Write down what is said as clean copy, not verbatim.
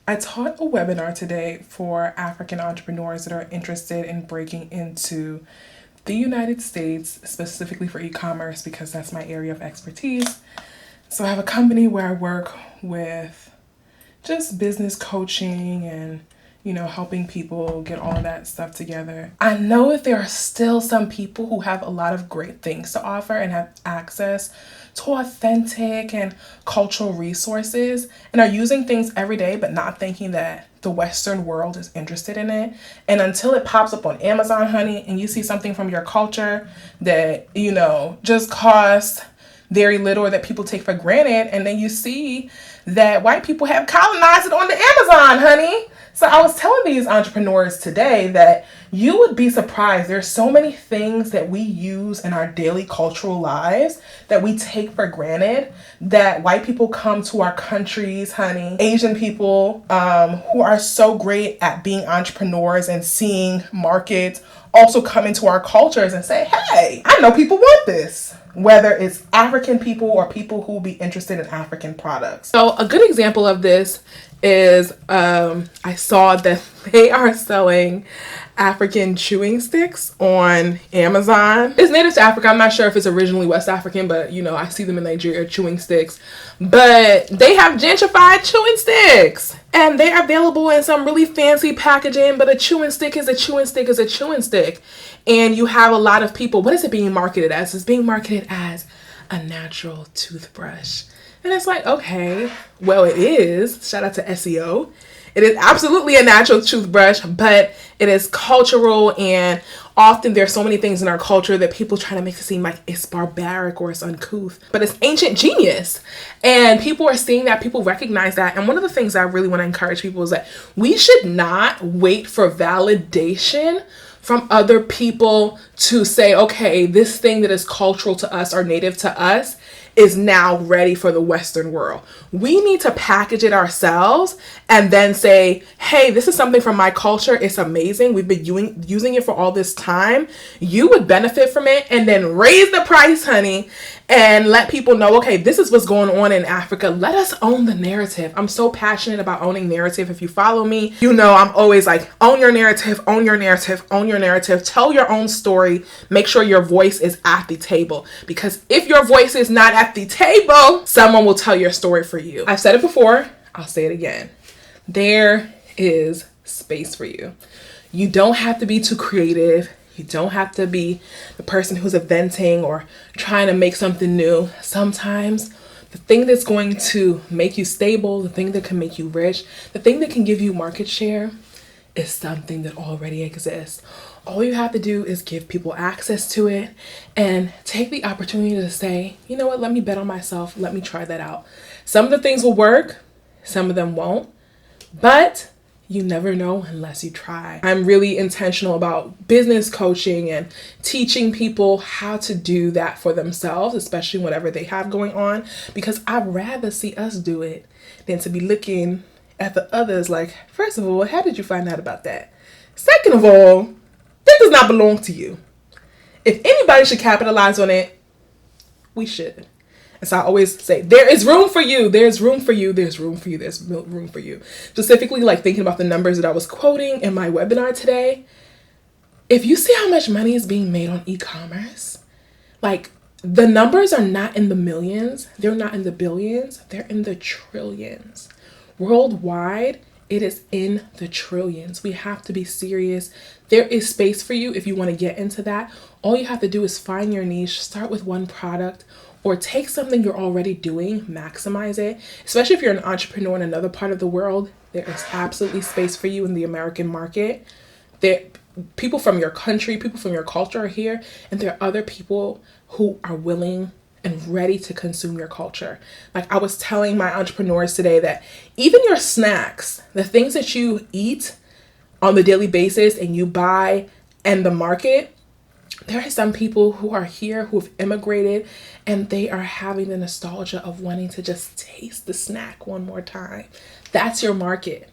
I taught a webinar today for African entrepreneurs that are interested in breaking into the United States, specifically for e-commerce, because that's my area of expertise. So I have a company where I work with just business coaching and, helping people get all of that stuff together. I know that there are still some people who have a lot of great things to offer and have access to authentic and cultural resources and are using things every day, but not thinking that the Western world is interested in it. And until it pops up on Amazon, honey, and you see something from your culture that, just costs very little or that people take for granted, and then you see that white people have colonized it on the Amazon, honey. So I was telling these entrepreneurs today that you would be surprised. There's so many things that we use in our daily cultural lives that we take for granted, that white people come to our countries, honey. Asian people who are so great at being entrepreneurs and seeing markets also come into our cultures and say, hey, I know people want this. Whether it's African people or people who will be interested in African products. So a good example of this is I saw that they are selling African chewing sticks on Amazon. It's native to Africa. I'm not sure if it's originally West African, but I see them in Nigeria, chewing sticks. But they have gentrified chewing sticks. And they are available in some really fancy packaging, but a chewing stick is a chewing stick is a chewing stick. And you have a lot of people, what is it being marketed as? It's being marketed as a natural toothbrush. And it's like, okay, well, it is. Shout out to SEO. It is absolutely a natural toothbrush, but it is cultural, and often there's so many things in our culture that people try to make it seem like it's barbaric or it's uncouth, but it's ancient genius. And people are seeing that, people recognize that. And one of the things I really want to encourage people is that we should not wait for validation from other people to say, okay, this thing that is cultural to us or native to us is now ready for the Western world. We need to package it ourselves and then say, hey, this is something from my culture. It's amazing. We've been using it for all this time. You would benefit from it, and then raise the price, honey, and let people know, okay, this is what's going on in Africa. Let us own the narrative. I'm so passionate about owning narrative. If you follow me, I'm always like, own your narrative, own your narrative, own your narrative. Tell your own story. Make sure your voice is at the table, because if your voice is not at the table, someone will tell your story for you. I've said it before. I'll say it again. There is space for you. You don't have to be too creative. You don't have to be the person who's inventing or trying to make something new. Sometimes the thing that's going to make you stable, the thing that can make you rich, the thing that can give you market share is something that already exists. All you have to do is give people access to it and take the opportunity to say, you know what, let me bet on myself. Let me try that out. Some of the things will work, some of them won't, but you never know unless you try. I'm really intentional about business coaching and teaching people how to do that for themselves, especially whatever they have going on, because I'd rather see us do it than to be looking at the others like, first of all, how did you find out about that? Second of all, that does not belong to you. If anybody should capitalize on it, we should. And so I always say, there is room for you. There's room for you. There's room for you. There's room for you. Specifically, like thinking about the numbers that I was quoting in my webinar today. If you see how much money is being made on e-commerce, like the numbers are not in the millions. They're not in the billions. They're in the trillions. Worldwide, it is in the trillions. We have to be serious. There is space for you if you want to get into that. All you have to do is find your niche, start with one product, or take something you're already doing, maximize it. Especially if you're an entrepreneur in another part of the world, there is absolutely space for you in the American market. People from your country, people from your culture are here, and there are other people who are willing and ready to consume your culture. Like I was telling my entrepreneurs today that even your snacks, the things that you eat on the daily basis and you buy and the market, there are some people who are here who have immigrated and they are having the nostalgia of wanting to just taste the snack one more time. That's your market.